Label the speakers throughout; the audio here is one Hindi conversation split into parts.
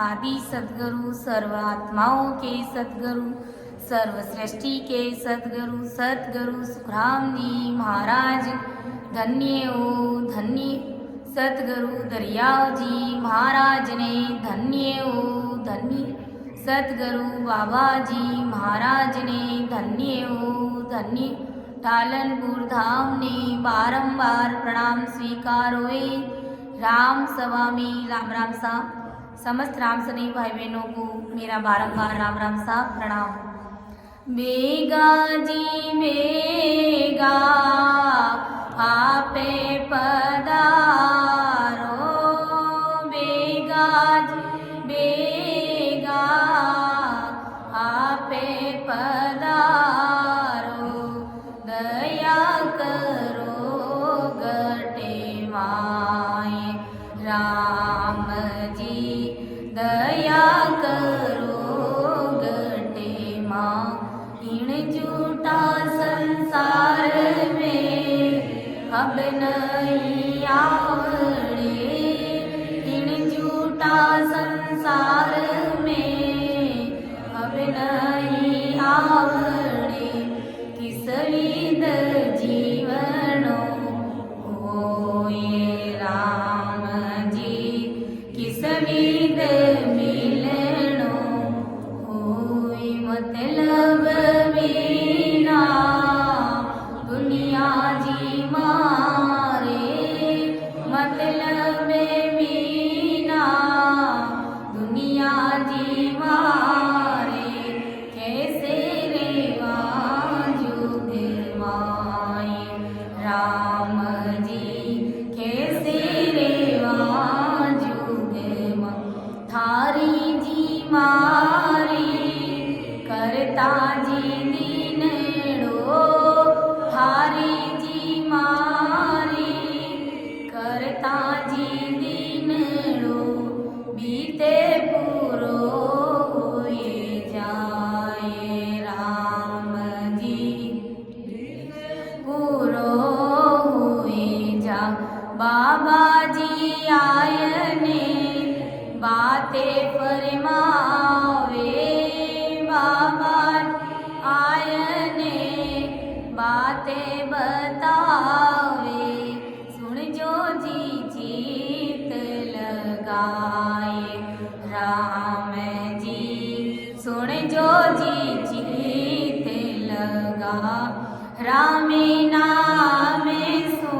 Speaker 1: आदि सद्गुरु सर्व आत्माओं के सद्गुरु सर्व सृष्टि के सद्गुरु सद्गुरु सुखराम जी महाराज धन्य हो धन्य। सतगुरु दरियाव जी महाराज ने धन्य हो धन्य। सतगुरु बाबा जी महाराज ने धन्य हो धन्य। टालनपुर धाम ने बारंबार प्रणाम स्वीकार हुए। राम सभा में राम राम सा समस्त राम सनी भाई बहनों को मेरा बारंबार राम राम सा प्रणाम। बेगा जी बेगा आपे पधारो। बेगा जी बेगा आपे पधारो। दया करो गटे माए राम जी दया करो गटे माँ। इन झूठा संसार में अब नहीं आवड़े। इन झूठा संसार में अब नहीं आवड़े। किस विध जीवनो होए राम जी। किस विध मिलनो होए मतलब बिना दुनिया जी मारे। मतलब बिना दुनिया जी मारे। कैसे रेवा जुग माए राम जी। कैसे रेवा जुग मा। थारी जी मारी करता जी दीनड़ो। थारी जी मारी करता जी दीनड़ो। बीते पूरो हुए जाए राम जी। पूरो हुए जा। बाबा जी आयने बातें फरमावे। बाबा आयने बातें बतावे। सुन जो जी जीत लगाए राम जी। सुन जो जी जीत लगा। राम नाम सो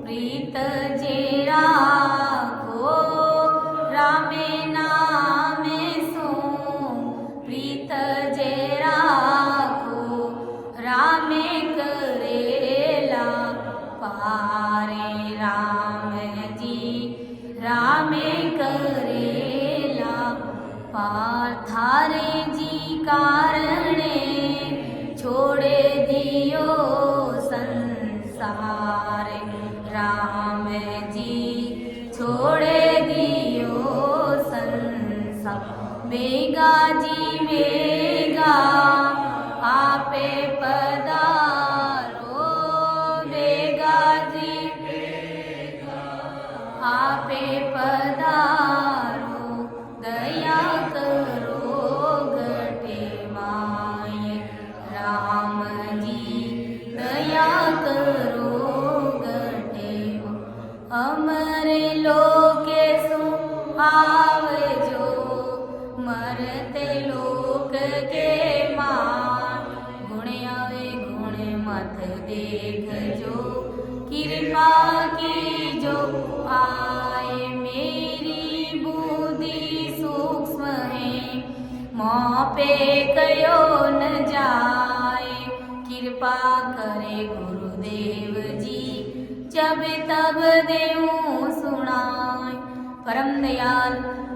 Speaker 1: प्रीत जे राखो। राम नाम सो प्रीत जे राखो। राम करेला पारे राम जी। राम करेला पार। थारे जी कारणे छोड़े दियो संसार राम जी। छोड़े दियो संसार। बेगा जी बेगा आपे पधारो। बेगा जी बेगा आपे पधारो। दया करो गटे माए राम जी। दया करो गटे माँ। अमरे लोके सो आवजो। मरते लोक के मान। गुण आवे गुण मत देखजो। कृपा की जो आए मेरी बुद्धि सूक्ष्म है। मोह पे कयो न जाए। कृपा करे गुरुदेव जी जब तब देऊं सुनाए। परम दयाल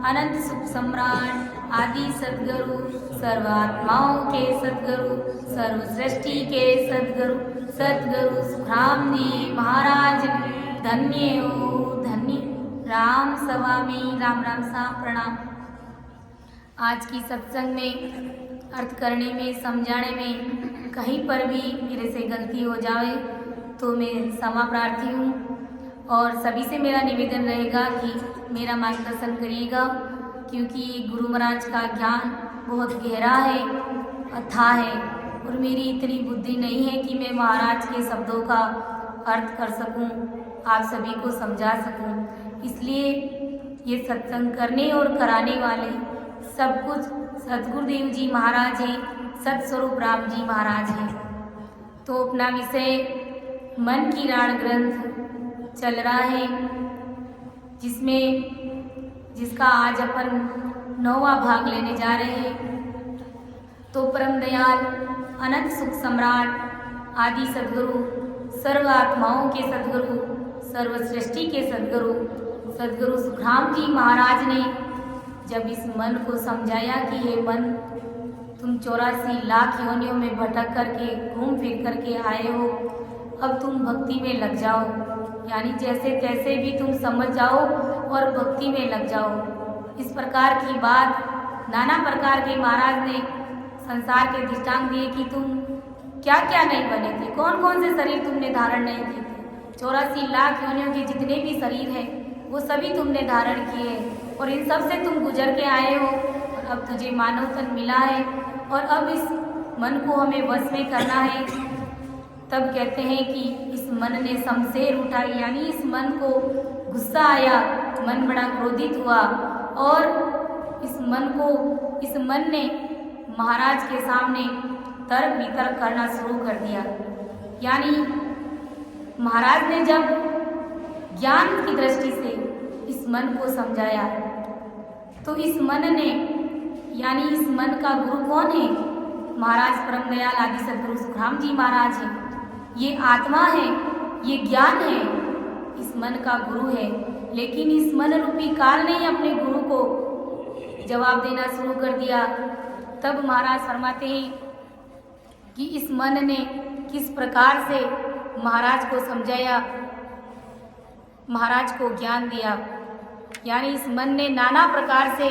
Speaker 1: अनंत सुख सम्राट आदि सद्गुरु सर्व आत्माओं के सद्गुरु सर्व सृष्टि के सद्गुरु सद्गुरु सुखराम जी महाराज धन्य हो धन्य। राम सभा में राम राम सा प्रणाम। आज की सत्संग में अर्थ करने में समझाने में कहीं पर भी मेरे से गलती हो जाए तो मैं क्षमा प्रार्थी हूँ। और सभी से मेरा निवेदन रहेगा कि मेरा मार्गदर्शन करिएगा क्योंकि गुरु महाराज का ज्ञान बहुत गहरा है, अथाह है, और मेरी इतनी बुद्धि नहीं है कि मैं महाराज के शब्दों का अर्थ कर सकूं, आप सभी को समझा सकूं। इसलिए ये सत्संग करने और कराने वाले सब कुछ सद्गुरुदेव जी महाराज हैं, सतस्वरूप राम जी महाराज हैं। तो अपना विषय मन की राण ग्रंथ चल रहा है, जिसका आज अपन 9वां भाग लेने जा रहे हैं। तो परम दयाल अनंत सुख सम्राट आदि सद्गुरु, सर्व आत्माओं के सद्गुरु, सर्व सृष्टि के सद्गुरु सुखराम जी महाराज ने जब इस मन को समझाया कि ये मन, तुम 84 लाख योनियों में भटक करके घूम फिर करके आए हो, अब तुम भक्ति में लग जाओ, यानी जैसे तैसे भी तुम समझ जाओ और भक्ति में लग जाओ। इस प्रकार की बात नाना प्रकार के महाराज ने संसार के दृष्टांत दिए कि तुम क्या क्या नहीं बने थे, कौन कौन से शरीर तुमने धारण नहीं किए थे। 84 लाख योनियों के जितने भी शरीर हैं वो सभी तुमने धारण किए, और इन सब से तुम गुजर के आए हो, और अब तुझे मानव तन मिला है, और अब इस मन को हमें वश में करना है। तब कहते हैं कि इस मन ने शमशेर उठाई, यानी इस मन को गुस्सा आया, मन बड़ा क्रोधित हुआ, और इस मन ने महाराज के सामने तर्क वितर्क करना शुरू कर दिया। यानी महाराज ने जब ज्ञान की दृष्टि से इस मन को समझाया, तो इस मन ने, यानी इस मन का गुरु कौन है? महाराज परम दयाल आदि सद्गुरु सुखराम जी महाराज हैं। ये आत्मा है, ये ज्ञान है, इस मन का गुरु है। लेकिन इस मन रूपी काल ने अपने गुरु को जवाब देना शुरू कर दिया। तब महाराज फरमाते हैं कि इस मन ने किस प्रकार से महाराज को समझाया, महाराज को ज्ञान दिया। यानी इस मन ने नाना प्रकार से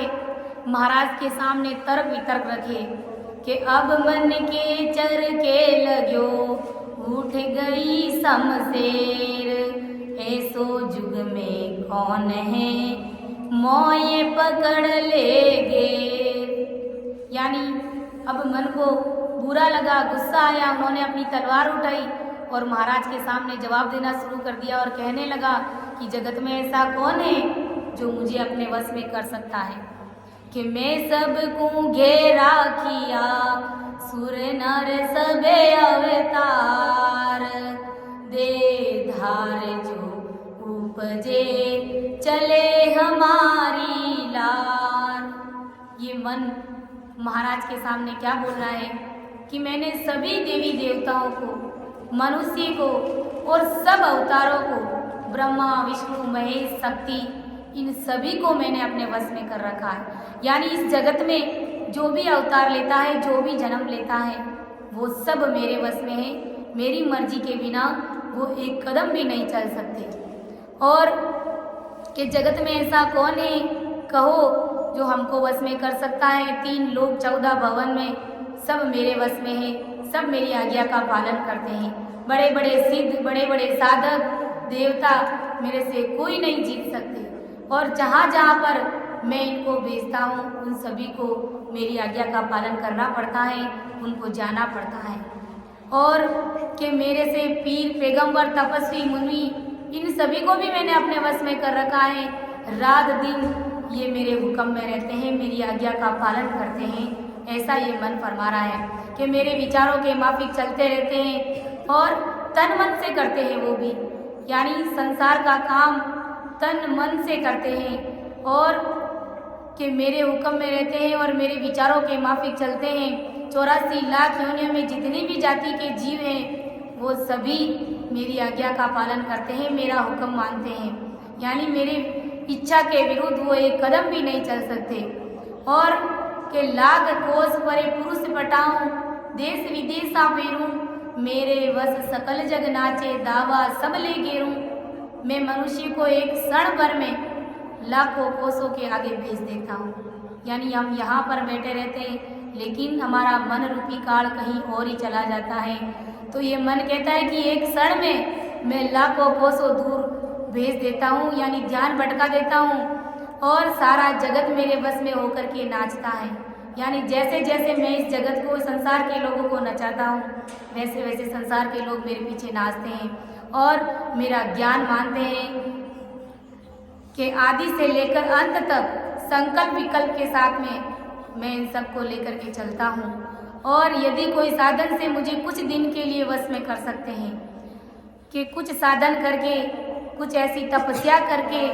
Speaker 1: महाराज के सामने तर्क वितर्क रखे कि अब मन के चर के लगो, उठ गई शमशेर, ऐसो जुग में कौन है, मोए पकड़ लेगे। यानी अब मन को बुरा लगा, गुस्सा आया, उन्होंने अपनी तलवार उठाई और महाराज के सामने जवाब देना शुरू कर दिया और कहने लगा कि जगत में ऐसा कौन है जो मुझे अपने वश में कर सकता है, कि मैं सबको घेरा किया, सुर नर सबे अवतार, दे धार जो उपजे चले हमारी लार। ये मन महाराज के सामने क्या बोल रहा है कि मैंने सभी देवी देवताओं को, मनुष्य को और सब अवतारों को, ब्रह्मा विष्णु महेश शक्ति, इन सभी को मैंने अपने वश में कर रखा है। यानी इस जगत में जो भी अवतार लेता है, जो भी जन्म लेता है, वो सब मेरे वश में है। मेरी मर्जी के बिना वो एक कदम भी नहीं चल सकते। और कि जगत में ऐसा कौन है कहो जो हमको वश में कर सकता है। 3 लोक 14 भवन में सब मेरे वश में है, सब मेरी आज्ञा का पालन करते हैं। बड़े बड़े सिद्ध, बड़े बड़े साधक, देवता मेरे से कोई नहीं जीत सकते। और जहाँ जहाँ पर मैं इनको भेजता हूँ, उन सभी को मेरी आज्ञा का पालन करना पड़ता है, उनको जाना पड़ता है। और कि मेरे से पीर, पैगंबर, तपस्वी, मुनि, इन सभी को भी मैंने अपने वश में कर रखा है। रात दिन ये मेरे हुक्म में रहते हैं, मेरी आज्ञा का पालन करते हैं। ऐसा ये मन फरमा रहा है कि मेरे विचारों के माफिक चलते रहते हैं और तन मन से करते हैं वो भी। यानी संसार का काम तन मन से करते हैं और कि मेरे हुक्म में रहते हैं और मेरे विचारों के माफिक चलते हैं। 84 लाख योनियों में जितनी भी जाति के जीव हैं वो सभी मेरी आज्ञा का पालन करते हैं, मेरा हुक्म मानते हैं। यानी मेरी इच्छा के विरुद्ध वो एक कदम भी नहीं चल सकते। और कि लाख कोस परे पुरुष पटाऊं, देश विदेशा फेरूं, मेरे वश सकल जग नाचे, दावा सब ले घेरूं। मैं मनुष्य को एक क्षण भर में लाखों कोसों के आगे भेज देता हूँ। यानी हम यहाँ पर बैठे रहते हैं लेकिन हमारा मन रूपी काल कहीं और ही चला जाता है। तो ये मन कहता है कि एक क्षण में मैं लाखों कोसों दूर भेज देता हूँ, यानी ध्यान भटका देता हूँ। और सारा जगत मेरे बस में होकर के नाचता है। यानी जैसे जैसे मैं इस जगत को, संसार के लोगों को नचाता हूँ, वैसे वैसे संसार के लोग मेरे पीछे नाचते हैं और मेरा ज्ञान मानते हैं कि आदि से लेकर अंत तक संकल्प विकल्प के साथ में मैं इन सब को लेकर के चलता हूँ। और यदि कोई साधन से मुझे कुछ दिन के लिए वश में कर सकते हैं कि कुछ साधन करके, कुछ ऐसी तपस्या करके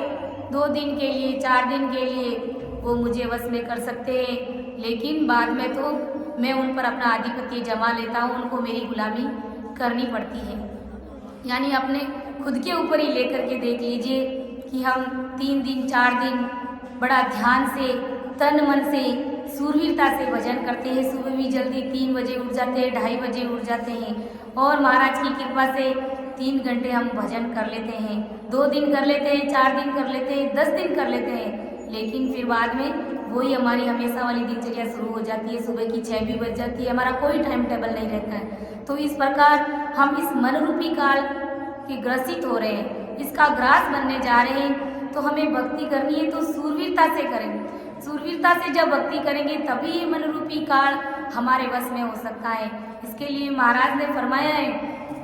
Speaker 1: 2 दिन के लिए, 4 दिन के लिए वो मुझे वश में कर सकते हैं, लेकिन बाद में तो मैं उन पर अपना आधिपत्य जमा लेता हूँ, उनको मेरी गुलामी करनी पड़ती है। यानी अपने खुद के ऊपर ही लेकर के देख लीजिए कि हम 3 दिन 4 दिन बड़ा ध्यान से, तन मन से, सूरवीरता से भजन करते हैं। सुबह भी जल्दी 3 बजे उठ जाते हैं, 2:30 बजे उठ जाते हैं और महाराज की कृपा से 3 घंटे हम भजन कर लेते हैं। 2 दिन कर लेते हैं, 4 दिन कर लेते हैं, 10 दिन कर लेते हैं, लेकिन फिर बाद में वही हमारी हमेशा वाली दिनचर्या शुरू हो जाती है। सुबह की 6 भी बज जाती है, हमारा कोई टाइम टेबल नहीं रहता है। तो इस प्रकार हम इस मनरूपी काल के ग्रसित हो रहे हैं, इसका ग्रास बनने जा रहे हैं। तो हमें भक्ति करनी है तो सूरवीरता से करेंगे। सूरवीरता से जब भक्ति करेंगे तभी ये मनरूपी काल हमारे वश में हो सकता है। इसके लिए महाराज ने फरमाया है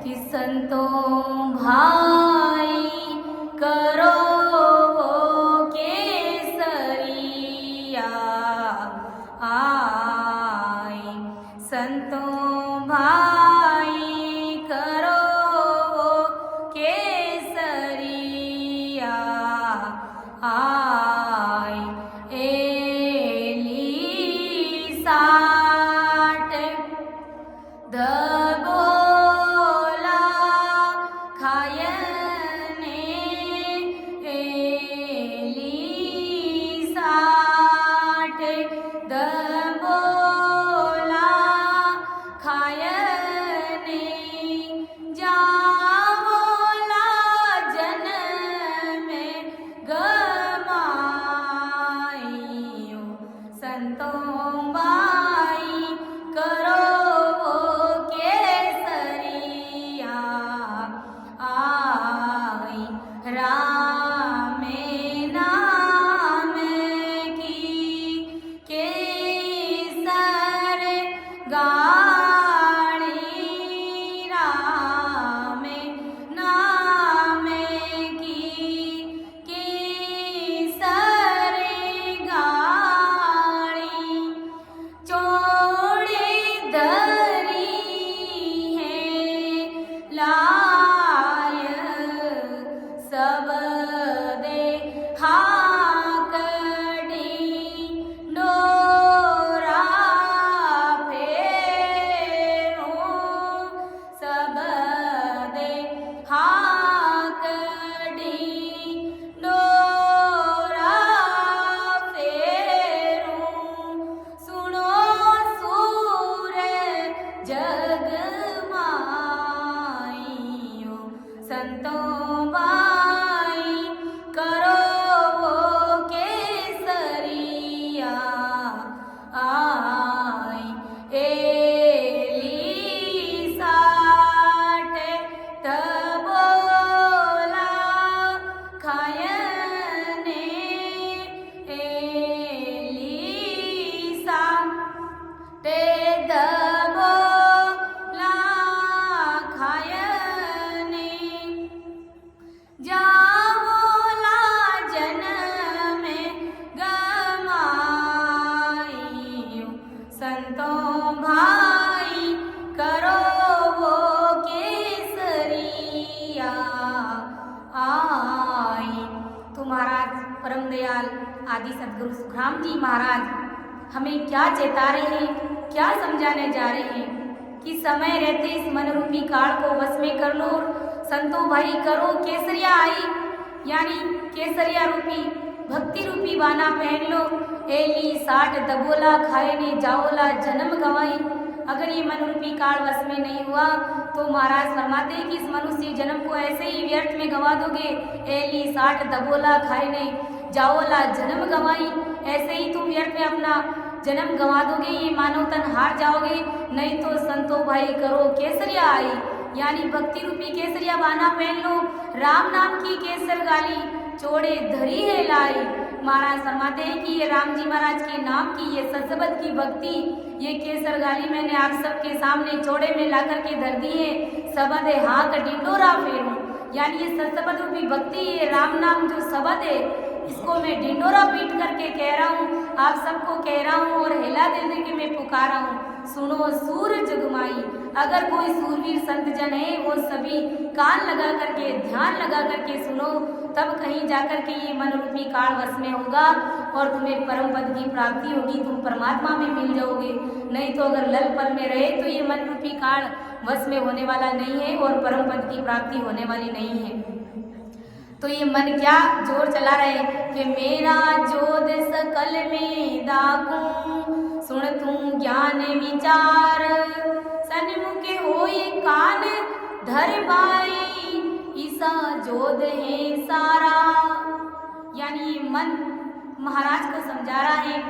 Speaker 1: कि संतों भाई करो केसरिया आई, संतों भाई करो केसरिया आई, एली साठ दबोला खायने, एली साठ दबोला खायने, जावोला जन में गमाइयो, संतों बाई करो केसरिया आई, रामे नाम की केसर गाड़ी, रामे नाम की केसर गाड़ी, चोड़ी धरी है लाय, सब दे हाकड़ी, डोरा फेरूं, सब दे हाकड़ी, डोरा फेरूं, सुनो सूर जगमाइयो, संतों बाई करो केसरिया आई, एली साठ दबोला खायने, एली साठ दबोला खायने, जावोला जन में गमाइयो, संतों भाई करो केसरिया आई। तो महाराज परम दयाल आदि सद्गुरु सुखराम जी महाराज हमें क्या चेता रहे हैं, क्या समझाने जा रहे हैं कि समय रहते इस मनरूपी काल को वश में कर लो, संतों भाई करो केसरिया आई, यानी केसरिया रूपी भक्ति रूपी बाना पहन लो, एली साठ दबोला खाए ने जाओला जन्म गवाई। अगर ये मनरूपी काल वश में नहीं हुआ तो महाराज फरमाते हैं कि इस मनुष्य जन्म को ऐसे ही व्यर्थ में गवा दोगे। एली साठ दबोला खाए ने जाओला जन्म गवाई, ऐसे ही तुम व्यर्थ में अपना जन्म गंवा दोगे, ये मानव तन हार जाओगे। नहीं तो संतो भाई करो केसरिया आई, यानी भक्ति रूपी केसरिया बाना पहन लो, राम नाम की केसर गाली चोड़े धरी है लाई। महाराज फरमाते हैं कि ये राम जी महाराज के नाम की ये सतसबद की भक्ति, ये केसर गाली मैंने आप सबके सामने चौड़े में ला करके धर दी है। सबद हाँ का डिंडोरा फेरूं, यानी ये सतसबद रूपी भक्ति, ये राम नाम जो सबद है, इसको मैं डिंडोरा पीट करके कह रहा हूँ, आप सबको कह रहा हूँ और हिला दे दे के मैं पुकारा हूँ। सुनो सूर जगमाई, अगर कोई सूरवीर संत जन है वो सभी कान लगा करके ध्यान लगा करके सुनो, तब कहीं जाकर के ये मन रूपी काल वश में होगा और तुम्हें परम पद की प्राप्ति होगी, तुम परमात्मा में मिल जाओगे। नहीं तो अगर लल पल में रहे तो ये मन रूपी काल वश में होने वाला नहीं है और परम पद की प्राप्ति होने वाली नहीं है। तो ये मन क्या जोर चला रहे कि मेरा जोध सकल में दागूं, सुन तू ज्ञान विचार, सन्मुख होए कान धर भाई, ईसा जोध है सारा। यानी ये मन महाराज को समझा रहा है,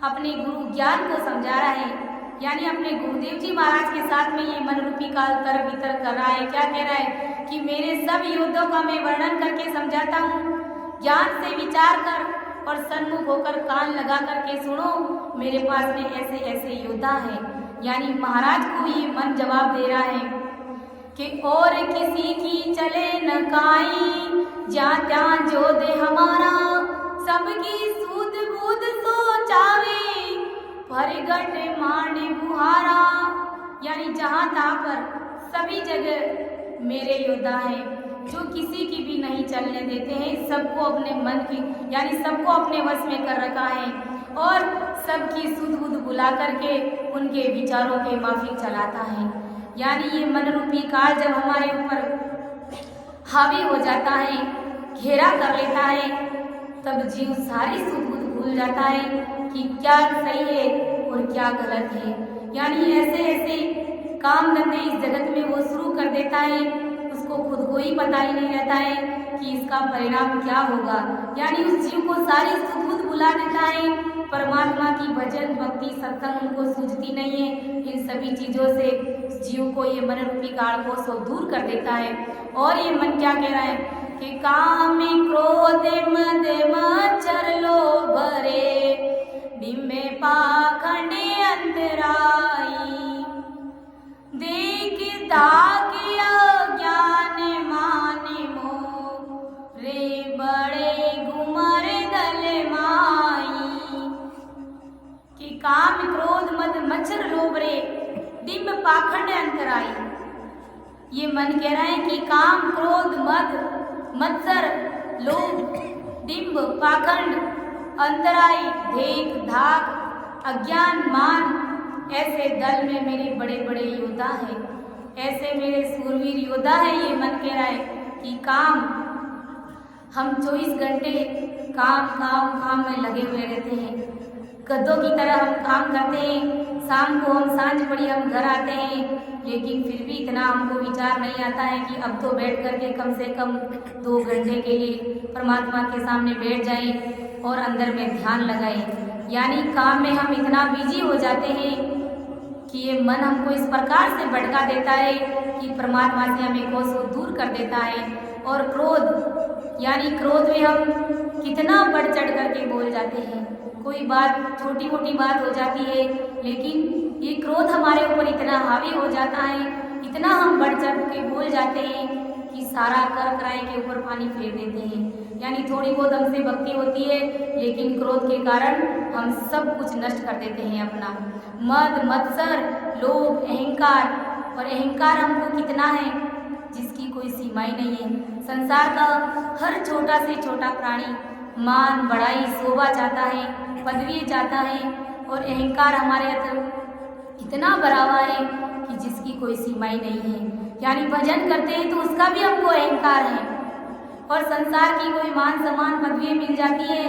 Speaker 1: अपने गुरु ज्ञान को समझा रहा है, यानी अपने गुरुदेव जी महाराज के साथ में ये मन रूपी काल तर भीतर कर रहा है। क्या कह रहा है कि मेरे सब योद्धों का मैं वर्णन करके समझाता हूँ, ज्ञान से विचार कर और सन्मुख होकर कान लगा करके सुनो, मेरे पास में ऐसे ऐसे योद्धा हैं। यानी महाराज को ये मन जवाब दे रहा है कि और किसी की चले न काई, ज्या त्या जो दे हमारा, सबकी सूद बूद सोचावे, परगट माने बुहारा। यानी जहाँ तहाँ पर सभी जगह मेरे योद्धा हैं, जो किसी की भी नहीं चलने देते हैं, सबको अपने मन की यानी सबको अपने वश में कर रखा है और सबकी सुध बुध बुला करके उनके विचारों के माफिक चलाता है। यानी ये मन रूपी काल जब हमारे ऊपर हावी हो जाता है, घेरा कर लेता है, तब जीव सारी सुध बुध भूल जाता है कि क्या सही है और क्या गलत है। यानी ऐसे ऐसे काम धंधे इस जगत में वो शुरू कर देता है, उसको खुद को ही पता ही नहीं रहता है कि इसका परिणाम क्या होगा। यानी उस जीव को सारी सुध बुध भुला देता है, परमात्मा की भजन भक्ति सत्संग उनको सूझती नहीं है। इन सभी चीज़ों से जीव को ये मन रूपी काल को सो दूर कर देता है। और ये मन क्या कह रहा है कि काम क्रोध मद मचर लोभ रे, डिम्बे पाखंडे अंतराई, देख दाग ज्ञान माने मोह रे, बड़े गुमर दल माई। कि काम क्रोध मद मच्छर लोभ रे, डिम्ब पाखंड अंतराई। ये मन कह रहा है कि काम क्रोध मद मत्सर लोभ डिम्ब पाखंड अंतराई देख धाक अज्ञान मान, ऐसे दल में मेरे बड़े बड़े योद्धा हैं, ऐसे मेरे सूरवीर योद्धा हैं। ये मन कह रहा है कि काम हम 24 घंटे काम काम काम में लगे हुए रहते हैं, गधों की तरह हम काम करते हैं। शाम को हम सांझ पड़ी हम घर आते हैं, लेकिन फिर भी इतना हमको विचार नहीं आता है कि अब तो बैठ करके कम से कम 2 घंटे के लिए परमात्मा के सामने बैठ जाएं और अंदर में ध्यान लगाएं। यानी काम में हम इतना बिजी हो जाते हैं कि ये मन हमको इस प्रकार से भटका देता है कि परमात्मा से हमें कोसों दूर कर देता है। और क्रोध, यानी क्रोध में हम कितना बढ़ चढ़ करके बोल जाते हैं, कोई बात छोटी मोटी बात हो जाती है, लेकिन ये क्रोध हमारे ऊपर इतना हावी हो जाता है, इतना हम बढ़ चढ़ के बोल जाते हैं कि सारा कर कराए के ऊपर पानी फेर देते हैं। यानी थोड़ी बहुत हमसे भक्ति होती है, लेकिन क्रोध के कारण हम सब कुछ नष्ट कर देते हैं अपना। मद मत्सर लोभ अहंकार, और अहंकार हमको कितना है जिसकी कोई सीमा ही नहीं है। संसार का हर छोटा से छोटा प्राणी मान बढ़ाई शोभा चाहता है, पदवी चाहता है, और अहंकार हमारे अंदर इतना भरा हुआ है कि जिसकी कोई सीमा ही नहीं है। यानी भजन करते हैं तो उसका भी हमको अहंकार है, और संसार की कोई मान सम्मान पदवी मिल जाती है,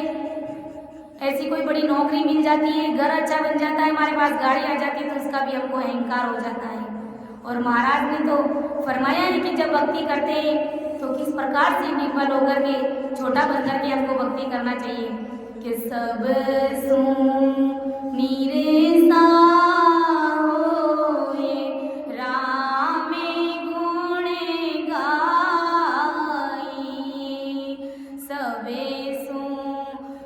Speaker 1: ऐसी कोई बड़ी नौकरी मिल जाती है, घर अच्छा बन जाता है, हमारे पास गाड़ी आ जाती है, तो उसका भी हमको अहंकार हो जाता है। और महाराज ने तो फरमाया है कि जब भक्ति करते हैं तो किस प्रकार से निर्मल होकर के छोटा बन करके हमको भक्ति करना चाहिए कि सब सुन नीरे सा होए, राम गुण गाई, सबे सुन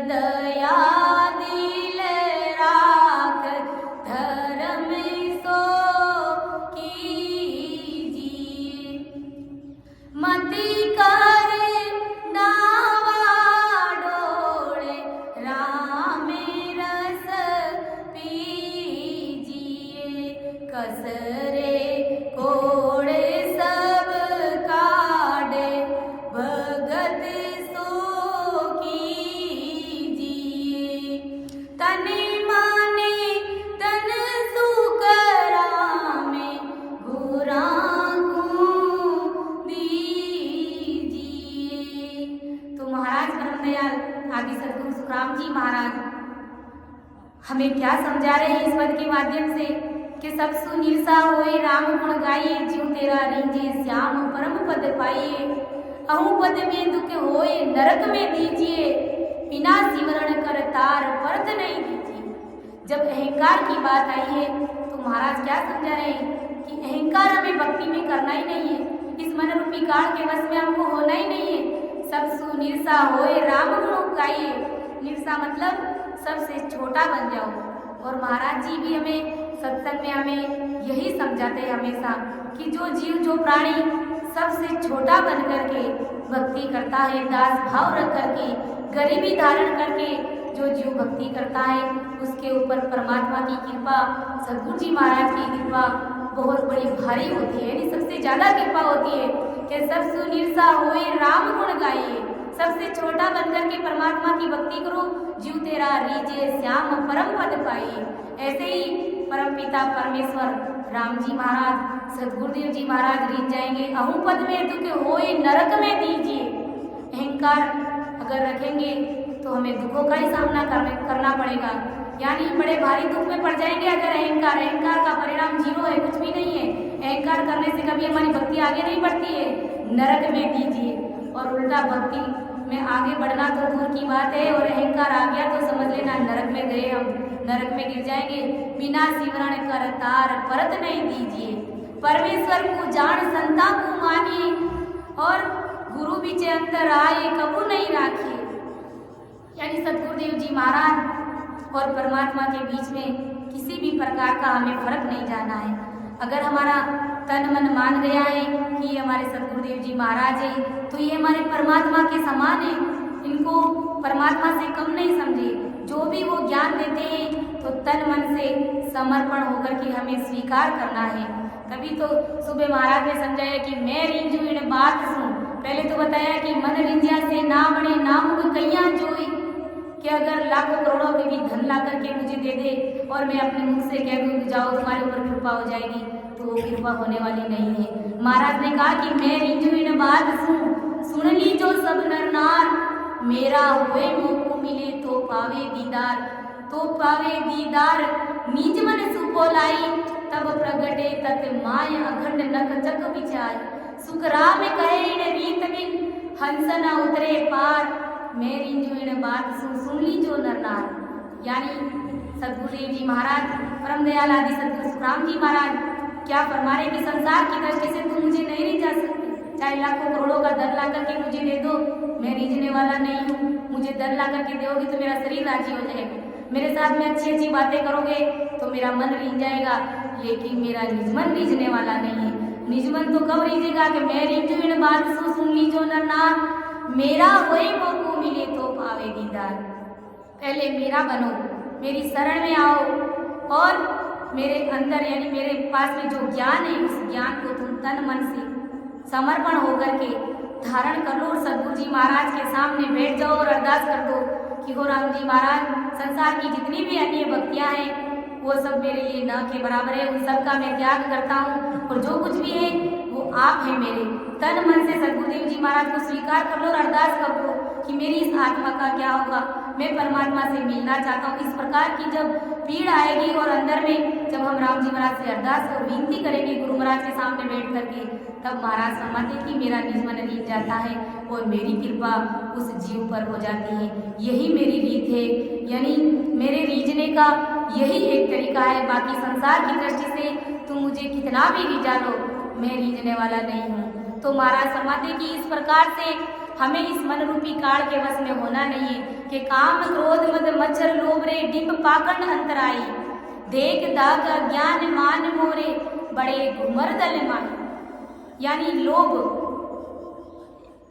Speaker 1: दया दिल राख धर्म सो कीजिए। मति कर नावा डोले राम रस पीजिए। कसरे कोड़े सब काढ़े भगत सो कीजिए। तन माने तन सुख रामे गुरा दीजिए। तो महाराज परम दयाल आदि सद्गुरु सुखराम जी महाराज हमें क्या समझा रहे हैं इस पद के माध्यम से कि सब सुनिरसा होए राम गुण गाइए। जीव तेरा रींजे श्याम परम पद पाइए। अहू पद में दुख होए नरक में दीजिए। बिना सिमरण कर तार परत नहीं दीजिए। जब अहंकार की बात आई है तो महाराज क्या समझा रहे हैं कि अहंकार हमें भक्ति में करना ही नहीं है। इस मन रूपी काल के वश में हमको होना ही नहीं है। सब सुनिरसा होए राम गुण गाइए। निरसा मतलब सबसे छोटा बन जाओ। और महाराज जी भी हमें सत्संग में हमें यही समझाते हैं हमेशा कि जो जीव जो प्राणी सबसे छोटा बन करके भक्ति करता है, दास भाव रख करके, गरीबी धारण करके जो जीव भक्ति करता है उसके ऊपर परमात्मा की कृपा, सद्गुरु जी महाराज की कृपा बहुत बड़ी भारी होती है। यानी सबसे ज्यादा कृपा होती है कि सब सुनिरसा होए राम गुण गाइए। सबसे छोटा बनकर के परमात्मा की भक्ति करो। जीव तेरा रीजे श्याम परम पद पाइए। ऐसे ही परम पिता परमेश्वर राम जी महाराज, सद्गुरुदेव जी महाराज रीत जाएंगे। अहू पद में दुख होए नरक में दीजिए। अहंकार अगर रखेंगे तो हमें दुखों का ही सामना करना पड़ेगा। यानी बड़े भारी दुख में पड़ जाएंगे अगर अहंकार का परिणाम जीरो है, कुछ भी नहीं है। अहंकार करने से कभी हमारी भक्ति आगे नहीं बढ़ती है। नरक में दीजिए। और उल्टा भक्ति में आगे बढ़ना तो दूर की बात है और अहंकार आ गया तो समझ लेना नरक में गए, हम नरक में गिर जाएंगे। बिना सिमरण कर तार परत नहीं दीजिए। परमेश्वर को जान संता को मानिए और गुरु बीच अंतर आए कबू नहीं राखिए। यानी सद्गुरुदेव जी महाराज और परमात्मा के बीच में किसी भी प्रकार का हमें फर्क नहीं जाना है। अगर हमारा तन मन मान गया है कि ये हमारे सद्गुरुदेव जी महाराज है तो ये हमारे परमात्मा के समान है। इनको परमात्मा से कम नहीं समझे। जो भी वो ज्ञान देते हैं तो तन मन से समर्पण होकर के हमें स्वीकार करना है। तभी तो सुबह महाराज ने समझाया कि मैं रिंजू इन बात सुन। पहले तो बताया कि मन रिंजिया से ना बने नाम कैया जोई, कि अगर लाखों करोड़ों में भी धन ला करके मुझे दे दे और मैं अपने मुख से कह दूँ जाओ तुम्हारे ऊपर कृपा हो जाएगी, तो वो कृपा होने वाली नहीं है। महाराज ने कहा कि मैं रिंजू इन बात सुन ली जो सब नर नार, मेरा हुए मोको मिले तो पावे दीदार, निज मन सुपोलाई तब प्रगटे तत माय अखंड नख चक विचार, सुख राम कहे इन रीत बिन हंस न उतरे पार, मैं रिंजू इन बात सुन ली जो नर नार। यानी सद्गुरुदेव जी महाराज परम दयाल आदि सद्गुरु सुखराम जी महाराज क्या फरमा रहे कि संसार की दृष्टि से तुम मुझे नहीं जा सकते। चाहे लाखों करोड़ों का धन ला करके मुझे दे दो, मैं रीझने वाला नहीं हूँ। मुझे धन ला करके दोगे तो मेरा शरीर राजी हो जाएगा, मेरे साथ में अच्छी अच्छी बातें करोगे तो मेरा मन रीझ जाएगा, लेकिन मेरा निजमन रीझने वाला नहीं है। निजमन तो कब रीझेगा कि मैं रीझू इन बात सुन ली जो नर नार, मेरा होए मोको मिले तो पावे दीदार। पहले मेरा बनो, मेरी शरण में आओ और मेरे अंदर यानी मेरे पास में जो ज्ञान है उस ज्ञान को तुम तन मन से समर्पण होकर के धारण कर लो और सद्गुरु जी महाराज के सामने बैठ जाओ और अरदास कर दो कि हो राम जी महाराज संसार की जितनी भी अन्य भक्तियाँ हैं वो सब मेरे लिए न के बराबर है। उन सब का मैं त्याग करता हूँ और जो कुछ भी है वो आप हैं मेरे। तन मन से सद्गुरुदेव जी महाराज को स्वीकार कर लो और अरदास कर लो कि मेरी इस आत्मा का क्या होगा, मैं परमात्मा से मिलना चाहता हूँ। इस प्रकार की जब पीड़ आएगी और अंदर में जब हम राम जी महाराज से अरदास और विनती करेंगे गुरु महाराज के सामने बैठ करके, तब महाराज फरमाते कि मेरा निज मन रीझ जाता है और मेरी कृपा उस जीव पर हो जाती है। यही मेरी रीत है, यानी मेरे रीझने का यही एक तरीका है। बाकी संसार की दृष्टि से तुम मुझे कितना भी रीझा लो, मैं रीझने वाला नहीं हूँ। तो महाराज फरमाते कि इस प्रकार से हमें इस मन रूपी काल के वश में होना नहीं है कि काम क्रोध मद मच्छर लोभ रे डिंब पाखंड अंतराई, देख दाग अज्ञान मान मोरे बड़े घुमर दल माई। यानी लोभ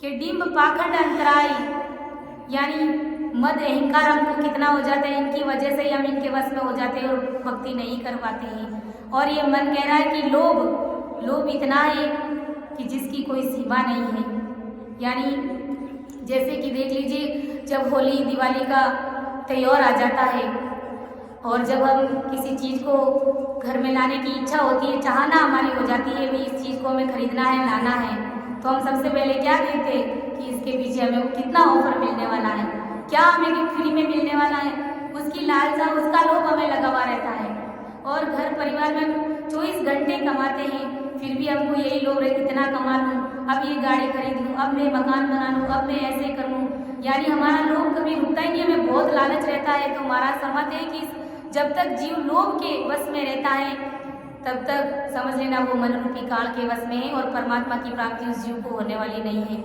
Speaker 1: के डिंब पाखंड अंतराई, यानी मद अहंकार हमको कितना हो जाता है, इनकी वजह से ही हम इनके वश में हो जाते हैं और भक्ति नहीं कर पाते हैं। और ये मन कह रहा है कि लोभ इतना है कि जिसकी कोई सीमा नहीं है। यानी जैसे कि देख लीजिए, जब होली दिवाली का त्योहार आ जाता है और जब हम किसी चीज़ को घर में लाने की इच्छा होती है, चाहना हमारी हो जाती है भी इस चीज़ को हमें खरीदना है, लाना है, तो हम सबसे पहले क्या देखते हैं कि इसके पीछे हमें कितना ऑफर मिलने वाला है, क्या हमें गिफ्ट फ्री में मिलने वाला है, उसकी लालसा, उसका लोभ हमें लगा हुआ रहता है। और घर परिवार में 24 घंटे कमाते हैं, फिर भी हमको यही लोभ है कितना कमा लूँ, अब ये गाड़ी खरीद लूँ, अब मैं मकान बना लूँ, अब मैं ऐसे कर लूँ। यानी हमारा लोभ कभी रुकता ही नहीं, हमें बहुत लालच रहता है। तो महाराज फरमाते हैं कि जब तक जीव लोभ के वश में रहता है तब तक समझ लेना वो मन रूपी काल के वश में है और परमात्मा की प्राप्ति उस जीव को होने वाली नहीं है।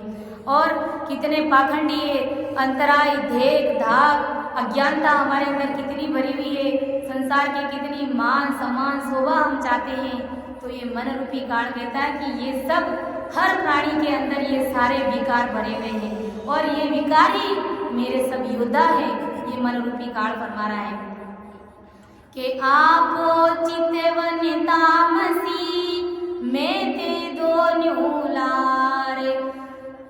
Speaker 1: और कितने पाखंडी है, अंतराय, धेक धाक, अज्ञानता हमारे अंदर कितनी भरी हुई है, संसार की कितनी मान सम्मान शोभा हम चाहते हैं। तो ये मन रूपी काल कहता है कि ये सब हर प्राणी के अंदर ये सारे विकार भरे हुए हैं और ये विकारी मेरे सब योद्धा है। ये मन रूपी काल फरमा रहा है कि आपो चितवन तामसी मैं ते दो न्यूलार,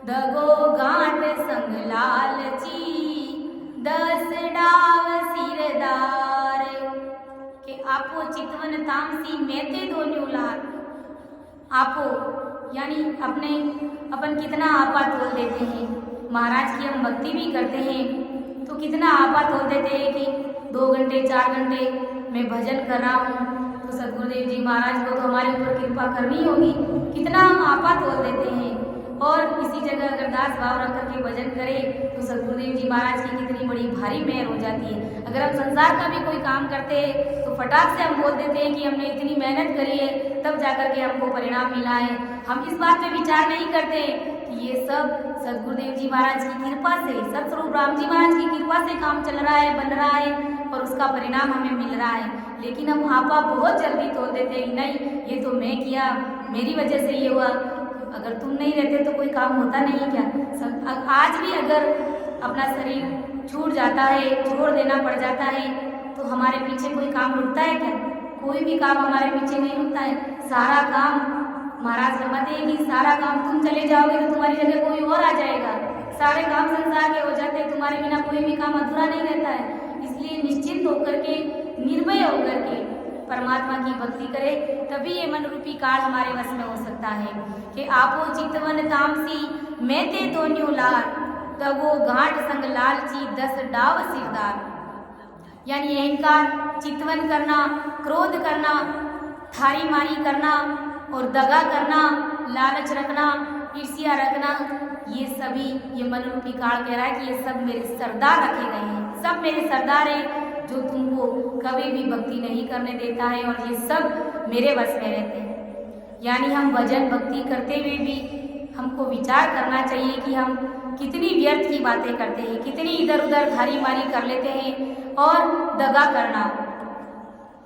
Speaker 1: दगो गांठ संग लालची 10 डाव सिरदार। कि आपो चितवन तामसी मैं ते दो न्यूलार, आपो यानी अपन कितना आपा तोल देते हैं। महाराज की हम भक्ति भी करते हैं तो कितना आपा तोल देते हैं कि 2 घंटे 4 घंटे मैं भजन कर रहा हूँ तो सदगुरुदेव जी महाराज को तो हमारे ऊपर कृपा करनी होगी, कितना हम आपा तोल देते हैं। और इसी जगह अगर दास भाव रख करके भजन करें तो सदगुरुदेव जी महाराज की कितनी बड़ी भारी मेहर हो जाती है। अगर हम संसार का भी कोई काम करते हैं तो फटाक से हम बोल देते हैं कि हमने इतनी मेहनत करी है तब जाकर के हमको परिणाम मिला है। हम इस बात पे विचार नहीं करते कि ये सब सदगुरुदेव जी महाराज की कृपा से, सतस्वरूप राम जी महाराज की कृपा से काम चल रहा है, बन रहा है और उसका परिणाम हमें मिल रहा है। लेकिन हम आपा बहुत जल्दी तोड़ देते हैं, नहीं ये तो मैं किया, मेरी वजह से ये हुआ, अगर तुम नहीं रहते तो कोई काम होता नहीं क्या। आज भी अगर अपना शरीर छूट जाता है, छोड़ देना पड़ जाता है तो हमारे पीछे कोई काम रुकता है क्या? कोई भी काम हमारे पीछे नहीं रुकता है। सारा काम महाराज फरमाते हैं कि सारा काम तुम चले जाओगे तो तुम्हारी जगह कोई और आ जाएगा। सारे काम संसार के हो जाते हैं, तुम्हारे बिना कोई भी काम अधूरा नहीं रहता है। इसलिए निश्चिंत होकर के, निर्भय होकर के परमात्मा की भक्ति करे, तभी ये मन रूपी काल हमारे वश में हो सकता है। कि आपो चितवन तामसी मैं ते दो न्यूलार, तगो घाट संग लालची 10 डाव सिरदार। यानी अहंकार, चितवन करना, क्रोध करना, थारी मारी करना और दगा करना, लालच रखना, ईर्ष्या रखना, ये सभी ये मन रूपी काल कह रहा है कि ये सब मेरे सरदार रखे गए हैं, सब मेरे सरदार हैं जो तुमको कभी भी भक्ति नहीं करने देता है और ये सब मेरे वश में रहते हैं। यानी हम भजन भक्ति करते हुए भी हमको विचार करना चाहिए कि हम कितनी व्यर्थ की बातें करते हैं, कितनी इधर उधर धारी मारी कर लेते हैं और दगा करना,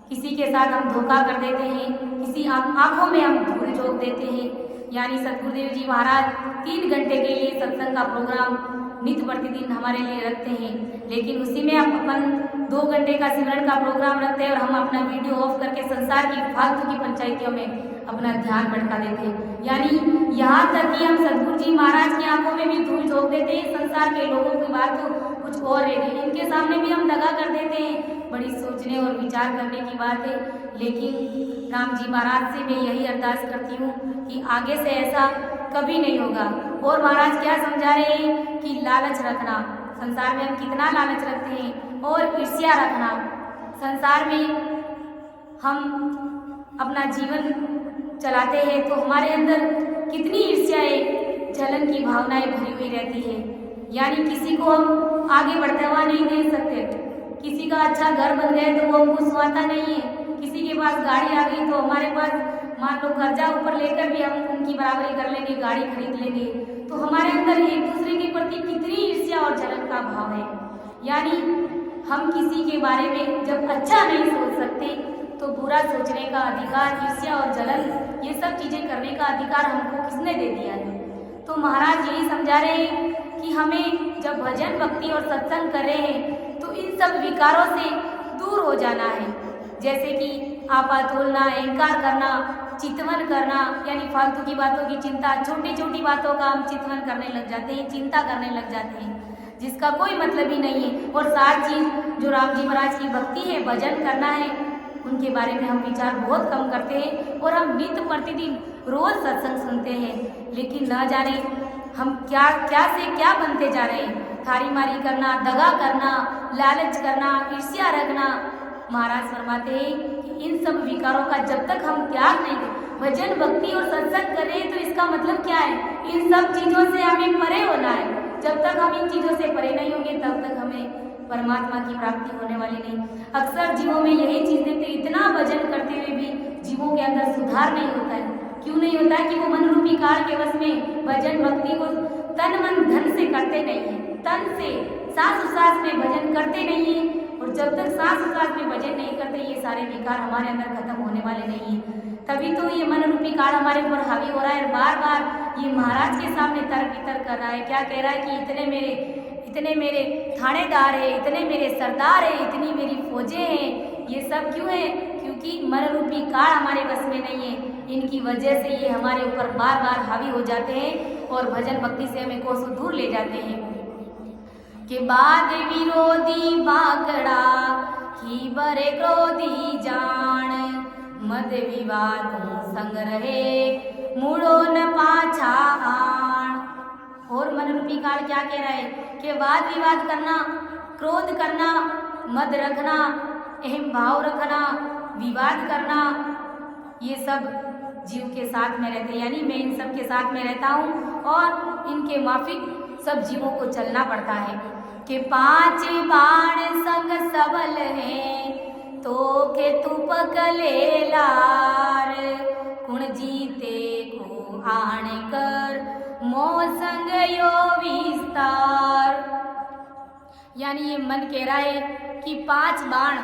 Speaker 1: किसी के साथ हम धोखा कर देते हैं, किसी आंखों में हम धूल झोंक देते हैं। यानी सदगुरुदेव जी महाराज 3 घंटे के लिए सत्संग का प्रोग्राम नित्य प्रतिदिन हमारे लिए रखते हैं, लेकिन उसी में हम अपन 2 घंटे का सिमरन का प्रोग्राम रखते हैं और हम अपना वीडियो ऑफ करके संसार की फालतू की पंचायतियों में अपना ध्यान भटका देते हैं। यानी यहाँ तक कि हम सदगुरु जी महाराज की आंखों में भी धूल झोंक देते हैं। संसार के लोगों की बात तो कुछ और है, इनके सामने भी हम दगा कर देते हैं। बड़ी सोचने और विचार करने की बात है। लेकिन राम जी महाराज से मैं यही अरदास करती हूँ कि आगे से ऐसा कभी नहीं होगा। और महाराज क्या समझा रहे हैं कि लालच रखना, संसार में हम कितना लालच रखते हैं, और ईर्ष्या रखना, संसार में हम अपना जीवन चलाते हैं तो हमारे अंदर कितनी ईर्ष्याएं, जलन की भावनाएं भरी हुई रहती है। यानी किसी को हम आगे बढ़ता हुआ नहीं देख सकते, किसी का अच्छा घर बन गया तो वो हमको सुहाता नहीं है, किसी के पास गाड़ी आ गई तो हमारे पास मान लो कर्जा ऊपर लेकर भी हम उनकी बराबरी कर लेंगे, गाड़ी खरीद लेंगे। तो हमारे अंदर एक दूसरे के प्रति कितनी ईर्ष्या और जलन का भाव है। यानी हम किसी के बारे में जब अच्छा नहीं सोच सकते तो बुरा सोचने का अधिकार, ईर्ष्या और जलन, ये सब चीजें करने का अधिकार हमको किसने दे दिया है। तो महाराज यही समझा रहे हैं कि हमें जब भजन भक्ति और सत्संग कर रहे हैं तो इन सब विकारों से दूर हो जाना है। जैसे कि आपा तोलना, अहंकार करना, चितवन करना, यानी फालतू की बातों की चिंता, छोटी छोटी बातों का हम चितवन करने लग जाते हैं, चिंता करने लग जाते हैं जिसका कोई मतलब ही नहीं है। और सात चीज जो राम जी महाराज की भक्ति है, भजन करना है, उनके बारे में हम विचार बहुत कम करते हैं और हम नित्य प्रतिदिन रोज सत्संग सुनते हैं, लेकिन न जाने हम क्या क्या से क्या बनते जा रहे हैं। थारी मारी करना, दगा करना, लालच करना, ईर्ष्या रखना। महाराज फरमाते हैं कि इन सब विकारों का जब तक हम त्याग नहीं करें, भजन भक्ति और सत्संग कर रहे हैं तो इसका मतलब क्या है, इन सब चीजों से हमें परे होना है। जब तक हम इन चीजों से परे नहीं होंगे तब तक हमें परमात्मा की प्राप्ति होने वाली नहीं। अक्सर जीवों में यही चीज देखते, इतना भजन करते हुए भी जीवों के अंदर सुधार नहीं होता है। क्यों नहीं होता है कि वो मन रूपी काल के वश में भजन भक्ति को तन मन धन से करते नहीं है, तन से सांस उसास में भजन करते नहीं है। और जब तक सांस उसास में भजन नहीं करते ये सारे विकार हमारे अंदर खत्म होने वाले नहीं है। तभी तो ये मन रूपी काल हमारे ऊपर हावी हो रहा है। बार बार ये महाराज के सामने तर्क वितर्क कर रहा है। क्या कह रहा है कि इतने मेरे थानेदार है, इतने मेरे सरदार है, इतनी मेरी फौजें हैं। ये सब क्यों है? क्योंकि मन रूपी काल हमारे बस में नहीं है। इनकी वजह से ये हमारे ऊपर बार बार हावी हो जाते हैं और भजन भक्ति से हमें कोसों दूर ले जाते हैं। के बाद विरोधी बाकड़ा ही बरे क्रोधी जान, मद विवादों संग रहे मुड़ो न पाछा आण। और मन रूपी काल क्या कह रहा है कि वाद विवाद करना, क्रोध करना, मद रखना, अहम भाव रखना, विवाद करना, ये सब जीव के साथ में रहते, यानी मैं इन सब के साथ में रहता हूँ और इनके माफिक सब जीवों को चलना पड़ता है। कि पांच बाण संग सबल हैं तो के तू पकले लार, कुण जीते को आण कर मोह संग यो विस्तार। यानी ये मन कह रहा है कि पांच बाण,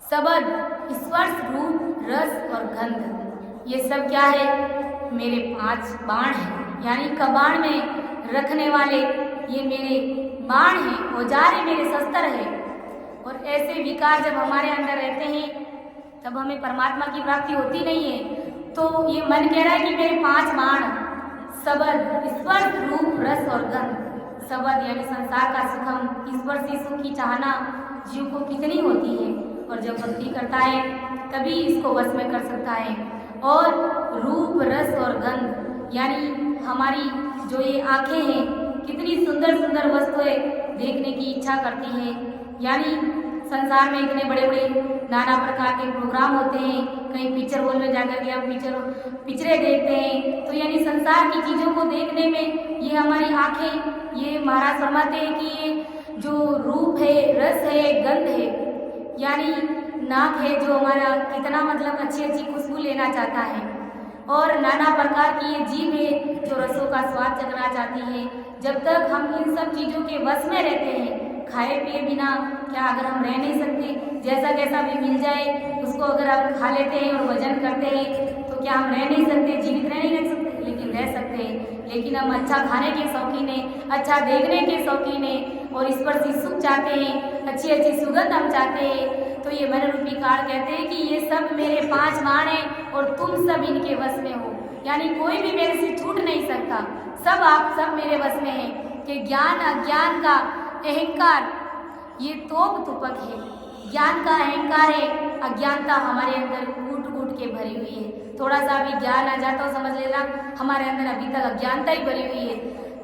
Speaker 1: शब्द, स्पर्श, रूप, रस और गंध, ये सब क्या है? मेरे पांच बाण हैं, यानी कबाड़ में रखने वाले ये मेरे बाण हैं, औजार है, मेरे शस्त्र है। और ऐसे विकार जब हमारे अंदर रहते हैं तब हमें परमात्मा की प्राप्ति होती नहीं है। तो ये मन कह रहा है कि मेरे पांच बाण, शब्द, स्पर्श, रूप, रस और गंध। शब्द यानी संसार का सुख, हम स्पर्श सुख की चाहना जीव को कितनी होती है, और जब भक्ति करता है तभी इसको वश में कर सकता है। और रूप, रस और गंध, यानी हमारी जो ये आंखें हैं कितनी सुंदर सुंदर वस्तुएं देखने की इच्छा करती है। यानी संसार में इतने बड़े बड़े नाना प्रकार के प्रोग्राम होते हैं, कहीं पिक्चर हॉल में जाकर के हम पिक्चरें देखते हैं। तो यानी संसार की चीज़ों को देखने में ये हमारी आंखें, ये महाराज फरमाते हैं कि ये जो रूप है, रस है, गंध है, यानी नाक है जो हमारा कितना मतलब अच्छी अच्छी खुशबू लेना चाहता है, और नाना प्रकार की ये जीभ है जो रसों का स्वाद चखना चाहती है। जब तक हम इन सब चीज़ों के वश में रहते हैं, खाए पिए बिना क्या अगर हम रह नहीं सकते? जैसा कैसा भी मिल जाए उसको अगर हम खा लेते हैं और वजन करते हैं तो क्या हम रह नहीं सकते, जीवित रह नहीं सकते? लेकिन रह सकते हैं। लेकिन हम अच्छा खाने के शौकीन हैं, अच्छा देखने के शौकीन हैं और इस पर सुख चाहते हैं, अच्छी अच्छी सुगंध हम चाहते हैं। तो ये मन रूपी काल कहते हैं कि ये सब मेरे पांच बाण हैं और तुम सब इनके वश में हो, यानी कोई भी मेरे से छूट नहीं सकता। सब आप सब मेरे वश में हैं। कि ज्ञान अज्ञान का अहंकार ये तोप तुपक है, ज्ञान का अहंकार है, अज्ञानता हमारे अंदर कूट कूट के भरी हुई है। थोड़ा सा अभी ज्ञान आ जाता हो समझ लेना हमारे अंदर अभी तक अज्ञानता ही भरी हुई है।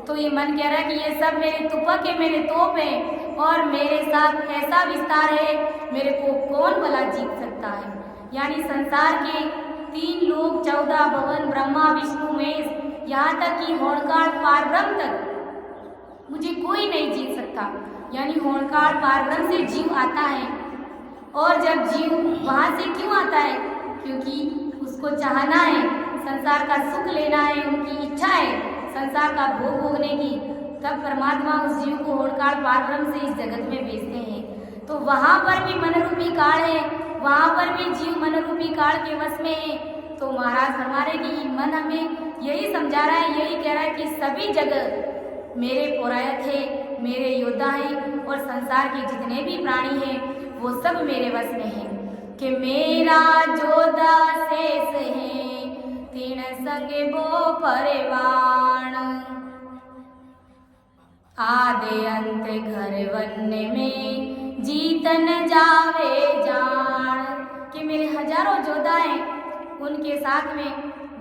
Speaker 1: तो ये मन कह रहा है कि ये सब मेरे तुपक है, मेरे तोप है और मेरे साथ ऐसा विस्तार है, मेरे को कौन भला जीत सकता है। यानी संसार के 3 लोक 14 भवन, ब्रह्मा विष्णु महेश, यहाँ तक कि होणकाल पारब्रह्म तक मुझे कोई नहीं जीत सकता। यानी होणकाल पारब्रह्म से जीव आता है, और जब जीव वहाँ से क्यों आता है? क्योंकि उसको चाहना है, संसार का सुख लेना है, उनकी इच्छा है, संसार का भोग भोगने की, तब परमात्मा उस जीव को होड़काल पारब्रह्म से इस जगत में भेजते हैं। तो वहाँ पर भी मन रूपी काल है, वहाँ पर भी जीव मन रूपी काल के वश में है। तो महाराज फरमा रहे कि मन हमें यही समझा रहा है, यही कह रहा है कि सभी जगह मेरे पौरायक है, मेरे योद्धा हैं और संसार के जितने भी प्राणी हैं वो सब मेरे वश में हैं। कि मेरा जोधा शेष है तीन संगे वो परिवाण, आदि अंत घर वन्य में जीतन जावे जान। कि मेरे हजारों योद्धा हैं, उनके साथ में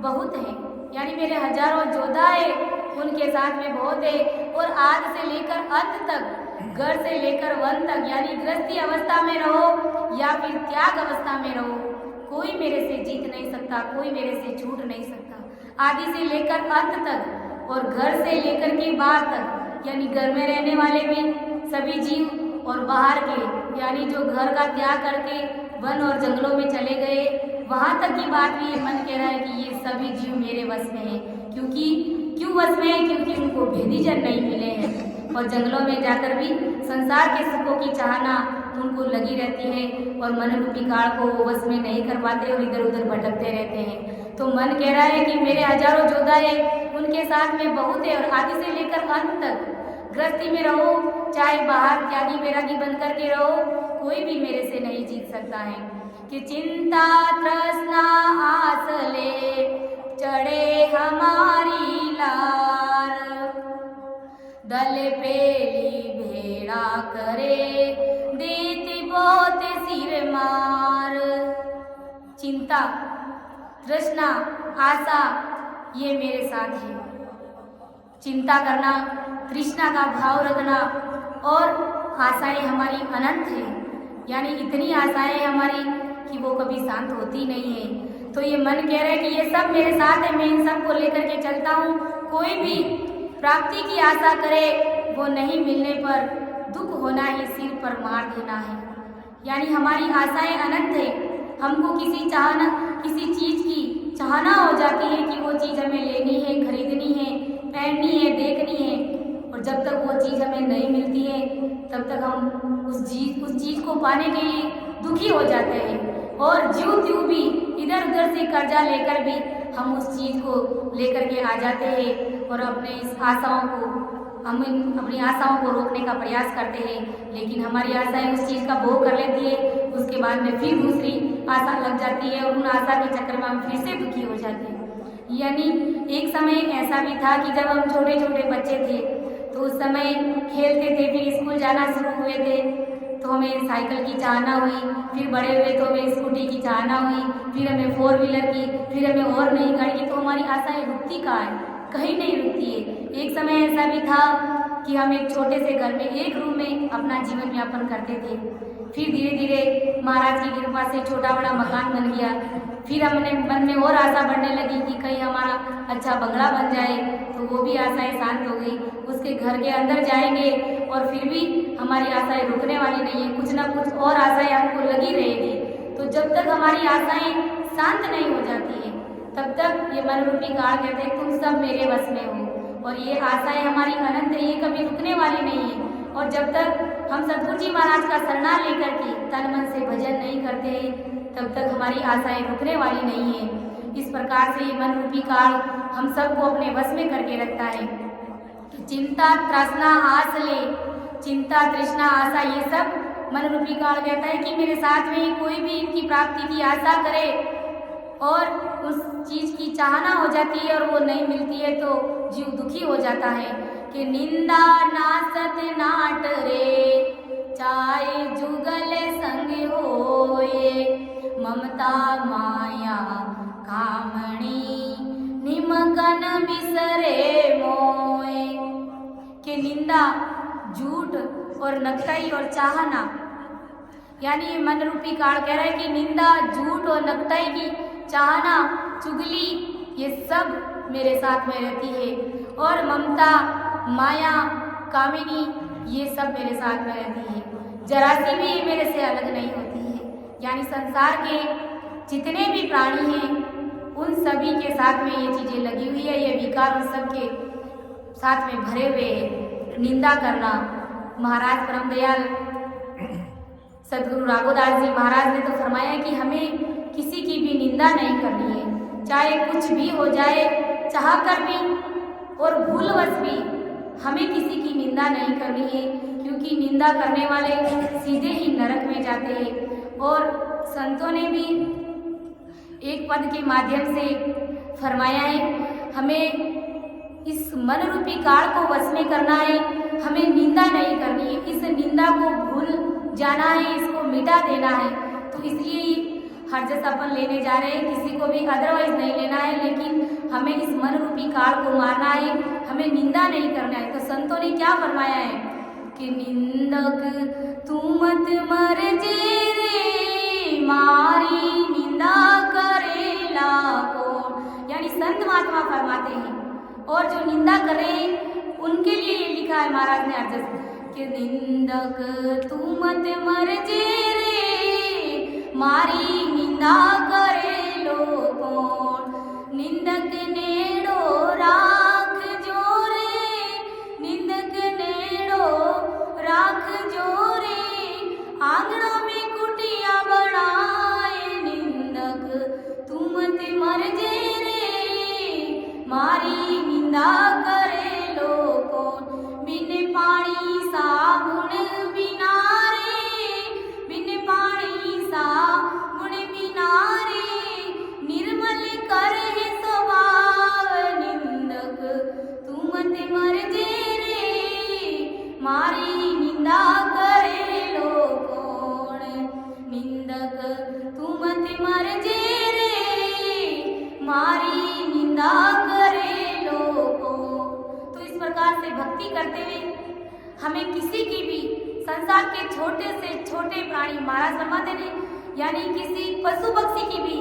Speaker 1: बहुत हैं, यानी मेरे हजारों योद्धा हैं, उनके साथ में बहुत है। और आदि से लेकर अंत तक, घर से लेकर वन तक, यानी गृहस्थी अवस्था में रहो या फिर त्याग अवस्था में रहो, कोई मेरे से जीत नहीं सकता, कोई मेरे से छूट नहीं सकता। आदि से लेकर अंत तक और घर से लेकर के बाहर तक, यानी घर में रहने वाले भी सभी जीव और बाहर के, यानी जो घर का त्याग करके वन और जंगलों में चले गए, वहाँ तक की बात भी ये मन कह रहा है कि ये सभी जीव मेरे वश में हैं। क्यों वश में है? क्योंकि उनको भेदी जन नहीं मिले हैं और जंगलों में जाकर भी संसार के सुखों की चाहना उनको लगी रहती है और मन रूपी काल को वो वश में नहीं कर पाते और इधर उधर भटकते रहते हैं। तो मन कह रहा है कि मेरे हजारों योद्धा है, उनके साथ में बहुत है और आदि से लेकर अंत तक गृहस्थी में रहो, चाहे बाहर त्यागी बैरागी बन करके रहो, कोई भी मेरे से नहीं जीत सकता है। कि चिंता तृष्णा आस ले चढ़े हमारी लार, दल पेली भेड़ा करे देती बहुत सिर मार। चिंता तृष्णा आशा ये मेरे साथ है। चिंता करना, तृष्णा का भाव रखना और आशाएं हमारी अनंत है, यानी इतनी आशाएं हमारी कि वो कभी शांत होती नहीं है। तो ये मन कह रहा है कि ये सब मेरे साथ है, मैं इन सब को लेकर के चलता हूँ। कोई भी प्राप्ति की आशा करे, वो नहीं मिलने पर दुख होना ही सिर पर मार देना है। यानी हमारी आशाएं अनंत है, हमको किसी चीज की चाहना हो जाती है कि वो चीज़ हमें लेनी है, खरीदनी है, पहननी है, देखनी है, और जब तक वो चीज़ हमें नहीं मिलती है तब तक हम उस चीज़ को पाने के लिए दुखी हो जाते हैं। और ज्यों त्यों भी इधर उधर से कर्जा लेकर भी हम उस चीज़ को लेकर के आ जाते हैं और अपनी आशाओं को रोकने का प्रयास करते हैं। लेकिन हमारी आशाएं उस चीज़ का भोग कर लेती है, उसके बाद में फिर दूसरी आशा लग जाती है और उन आशा के चक्कर में हम फिर से दुखी हो जाते हैं। यानी एक समय ऐसा भी था कि जब हम छोटे छोटे बच्चे थे तो उस समय खेलते थे, फिर स्कूल जाना शुरू हुए थे तो हमें साइकिल की चाहना हुई, फिर बड़े हुए तो हमें स्कूटी की चाहना हुई, फिर हमें 4 व्हीलर की, फिर हमें और नई गाड़ी की। तो हमारी आशाएं रुकती कहाँ है? कहीं नहीं रुकती है। एक समय ऐसा भी था कि हम एक छोटे से घर में एक रूम में अपना जीवन यापन करते थे। फिर धीरे धीरे महाराज की कृपा से छोटा बड़ा मकान बन गया। फिर हमने मन में और आशा बढ़ने लगी कि कहीं हमारा अच्छा बंगला बन जाए, तो वो भी आशाएं शांत हो गई। उसके घर के अंदर जाएंगे और फिर भी हमारी आशाएं रुकने वाली नहीं है, कुछ ना कुछ और आशाएं हमको लगी रहेगी। तो जब तक हमारी आशाएं शांत नहीं हो जाती है तब तक ये मन रूपी काल कहते हैं तुम सब मेरे वश में हो, और ये आशाएं हमारी अनंत है, ये कभी रुकने वाली नहीं है। और जब तक हम सतगुरु जी महाराज का शरणा लेकर के तन मन से भजन नहीं करते हैं तब तक हमारी आशाएं रुकने वाली नहीं है। इस प्रकार से ये मन रूपी काल हम सबको अपने वश में करके रखता है। चिंता तृष्णा आस ले, चिंता तृष्णा आशा ये सब मन रूपी काल कहता है कि मेरे साथ में कोई भी इनकी प्राप्ति की आशा करे और उस चीज की चाहना हो जाती है और वो नहीं मिलती है तो जीव दुखी हो जाता है। कि निंदा नासत नाट रे चाहे जुगल संग होए, ममता माया कामणी निमगन बिसरे मोए। कि निंदा, झूठ और नकटाई और चाहना, यानी मन रूपी काल कह रहा है कि निंदा, झूठ और नकटाई की चाहना, चुगली ये सब मेरे साथ में रहती है, और ममता माया कामिनी ये सब मेरे साथ में रहती है। जरा सी भी ये मेरे से अलग नहीं होती है। यानी संसार के जितने भी प्राणी हैं उन सभी के साथ में ये चीज़ें लगी हुई है, ये विकार उन सब के साथ में भरे हुए निंदा करना। महाराज परम दयाल सदगुरु राघोदास जी महाराज ने तो फरमाया कि हमें किसी की भी निंदा नहीं करनी है, चाहे कुछ भी हो जाए, चाह कर भी और भूलवश भी हमें किसी की निंदा नहीं करनी है, क्योंकि निंदा करने वाले सीधे ही नरक में जाते हैं। और संतों ने भी एक पद के माध्यम से फरमाया है, हमें इस मन रूपी काल को वश में करना है, हमें निंदा नहीं करनी है, इस निंदा को भूल जाना है, इसको मिटा देना है। तो इसलिए हर जैसा अपन लेने जा रहे हैं, किसी को भी अदरवाइज नहीं लेना है, लेकिन हमें इस मन रूपी काल को मारना है, हमें निंदा नहीं करना है। तो संतों ने क्या फरमाया है कि निंदक तू मत मर जे रे, मारी निंदा करेला कौन। यानी संत महात्मा फरमाते हैं, और जो निंदा करें उनके लिए ये लिखा है महाराज ने अर्ज कि निंदक तू मत मर जे रे, मारी निंदा करे लो कौन। निंदक नेड़ो राख जो रे, निंदक नेड़ो राख जो रे, आंगना में कुटिया बनाए। निंदक तू मत मर जे रे, मारी निंदा करे लो कौन। बिन पानी साबुन बिना रे, बिन पानी साबुन बिना रे, निर्मल करे स्वभाव। निंदक तू मत मर जे रे, मारी निंदा करे लो कौन। निंदक तू मत मर जे रे, मारी निंदा करे लो कौन। तो इस प्रकार से भक्ति करते हुए हमें किसी की भी संसार के छोटे से छोटे प्राणी, महाराज फरमाते ने, यानी किसी पशु पक्षी की भी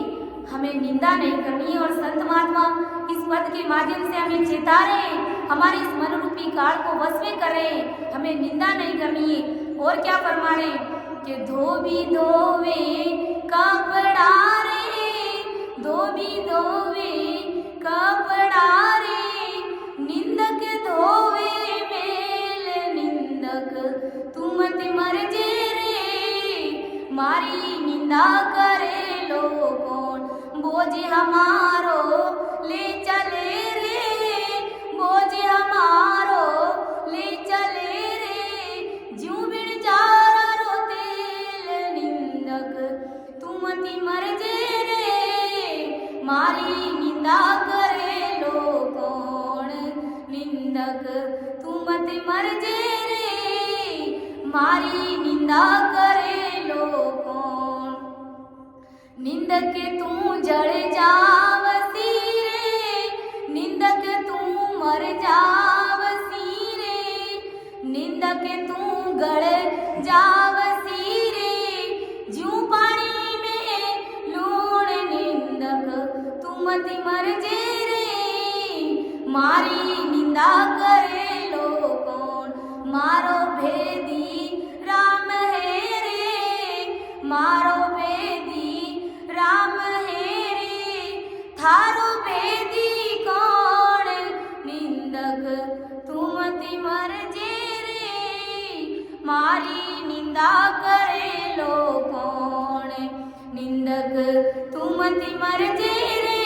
Speaker 1: हमें निंदा नहीं करनी है। और संत महात्मा इस पद के माध्यम से हमें चेता रहे, हमारे इस मन रूपी काल को वश में कर रहे, हमें निंदा नहीं करनी है। और क्या फरमा रहे कि धोबी धोवे कपड़ा रे, धोबी धोवे कपड़ा रे, निंदक धोवे मेल। निंदक तू मत मर जे रे, मारी निंदा करे लो कौन। बोझ हमारो ले चले रे, बोझ हमारो ले चले रे, ज्यों बिन जारा रो तेल। निंदक तू मत मर जे रे, मारी निंदा करे लो कौन। निंदक तू मत मर जे रे, मारी निंदा करे लो कौन। निंदक तू जड़ जावसी रे, निंदक तू मर जावसी रे, निंदक तू गड़ जावसी रे, ज्यों पानी में लूण। निंदक तू मत मर जे रे, मारी निंदा करे लो कौन। मारो भेदी राम है रे, मारो भेदी राम है रे, थारो भेदी कौन। निंदक तू मत मर जे रे, मारी निंदा करे लो कौन। निंदक तू मत मर जे रे,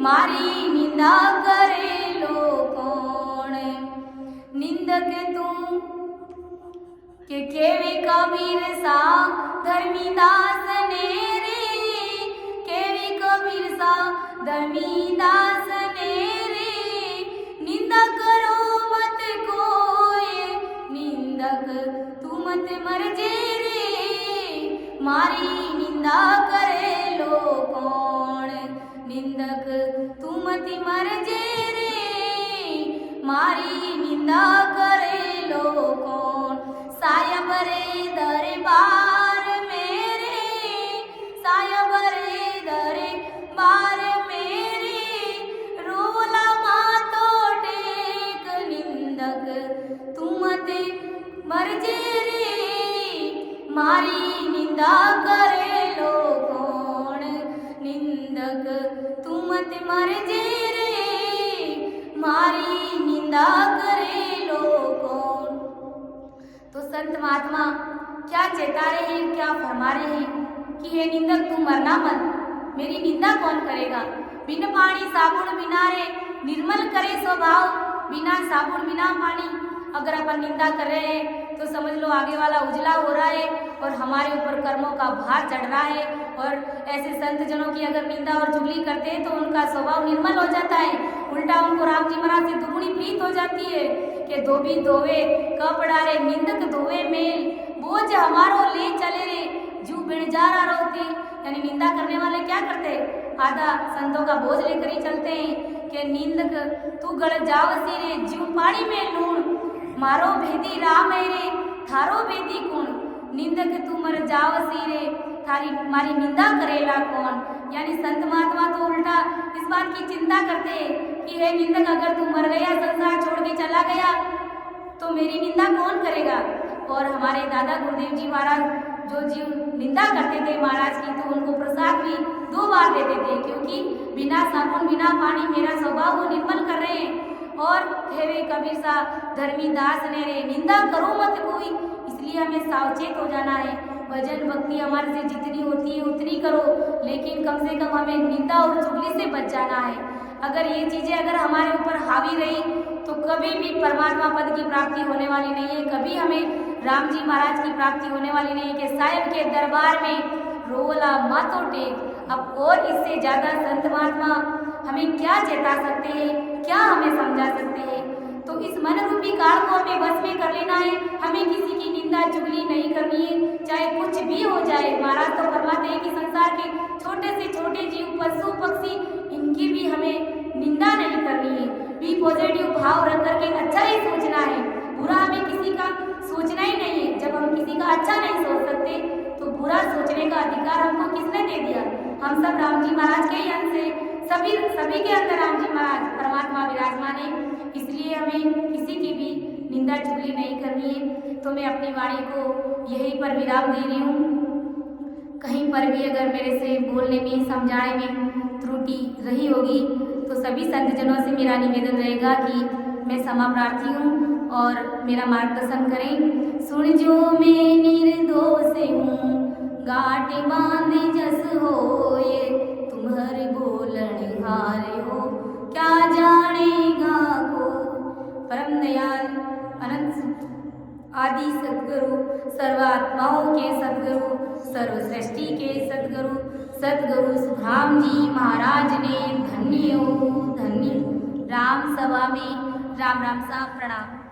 Speaker 1: मारी निंदा करे लो कौन। निंदक तू के केवे कबीर सा धर्मीदास ने रे, केवे कबीर सा धर्मीदास ने रे, निंदा करो मत कोई। निंदक तू मत मर जे रे, मारी निंदा करे लो कौन। निंदक तू मत मर जे रे, मारी निंदा करे लो कौन। सायब रे दरबार मेरे, सायब रे दरबार मेरे, रोला मातो टेक। निंदक तू मत मर जे रे, मारी निंदा करे लो कौन। निंदक तू मत मर जे रे, मारी निंदा निंदा करे लो कौन। तो संत महात्मा क्या चेता रहे हैं, क्या फरमा रहे हैं कि हे निंदक तू मरना मत, मेरी निंदा कौन करेगा। बिन पानी साबुन बिना रे निर्मल करे स्वभाव, बिना साबुन बिना पानी अगर अपन निंदा कर रहे हैं तो समझ लो आगे वाला उजला हो रहा है और हमारे ऊपर कर्मों का भार चढ़ रहा है। और ऐसे संत जनों की अगर निंदा और चुगली करते हैं तो उनका स्वभाव निर्मल हो जाता है, उल्टा उनको राम जी महाराज से दुगुनी प्रीत हो जाती है कि धोबी धोवे कपड़ा रे निंदक धोवे मेल, बोझ हमारो ले चले रे जू बिणजारा रोते। यानी निंदा करने वाले क्या करते हैं, आधा संतों का बोझ लेकर ही चलते हैं कि निंदक तू गड़ जावसी रे जीव पानी में लूण, मारो भेदी राम है रे थारो भेदी कौन। निंदक तू मर जावसी रे थारी मारी निंदा करेला कौन। यानी संत महात्मा तो उल्टा इस बात की चिंता करते हैं कि हे निंदक अगर तू मर गया, संसार छोड़ के चला गया तो मेरी निंदा कौन करेगा। और हमारे दादा गुरुदेव जी महाराज जो जीव निंदा करते थे महाराज की तो उनको प्रसाद भी 2 बार देते थे, क्योंकि बिना साबुन बिना पानी मेरा स्वभाव वो निर्मल कर रहे हैं। और हे वे कबीर सा धर्मी दास ने रे निंदा करो मत कोई, इसलिए हमें सावचेत हो जाना है। भजन भक्ति हमारे से जितनी होती है उतनी करो, लेकिन कम से कम हमें निंदा और चुगली से बच जाना है। अगर ये चीजें अगर हमारे ऊपर हावी रही तो कभी भी परमात्मा पद की प्राप्ति होने वाली नहीं है, कभी हमें राम जी महाराज की प्राप्ति होने वाली नहीं है कि साहिब के दरबार में रोला मातो टेक। अब और इससे ज्यादा संत महात्मा हमें क्या चेता सकते हैं, क्या हमें समझा सकते हैं। तो इस मन रूपी काल को हमें बस में कर लेना है, हमें किसी की निंदा चुगली नहीं करनी है, चाहे कुछ भी हो जाए। महाराज तो फरमाते हैं कि संसार के छोटे से छोटे जीव पशु पक्षी इनकी भी हमें निंदा नहीं करनी है। बी पॉजिटिव भाव रख करके अच्छा ही सोचना है, बुरा हमें किसी का सोचना ही नहीं है। जब हम किसी का अच्छा नहीं सोच सकते तो बुरा सोचने का अधिकार हमको किसने दे दिया। हम सब राम जी महाराज के ही अंश से, सभी के अंदर राम जी महाराज परमात्मा विराजमान है, इसलिए हमें किसी की भी निंदा चुगली नहीं करनी है। तो मैं अपनी वाणी को यहीं पर विराम दे रही हूँ। कहीं पर भी अगर मेरे से बोलने में समझाने में त्रुटि रही होगी तो सभी संतजनों से मेरा निवेदन रहेगा कि मैं क्षमा प्रार्थी हूँ और मेरा मार्गदर्शन करें। सुन जो मैं निर्दोष हूँ गांठ बांध जस होए, तुम्हारे बोलन हारे हो क्या जानेगा को। परम दयाल अनंत आदि सद्गुरु, सर्वात्माओं के सद्गुरु, सर्व सृष्टि के सद्गुरु सद्गुरु सुखराम जी महाराज ने धन्य हो धन्य। राम सभा में राम राम सा प्रणाम।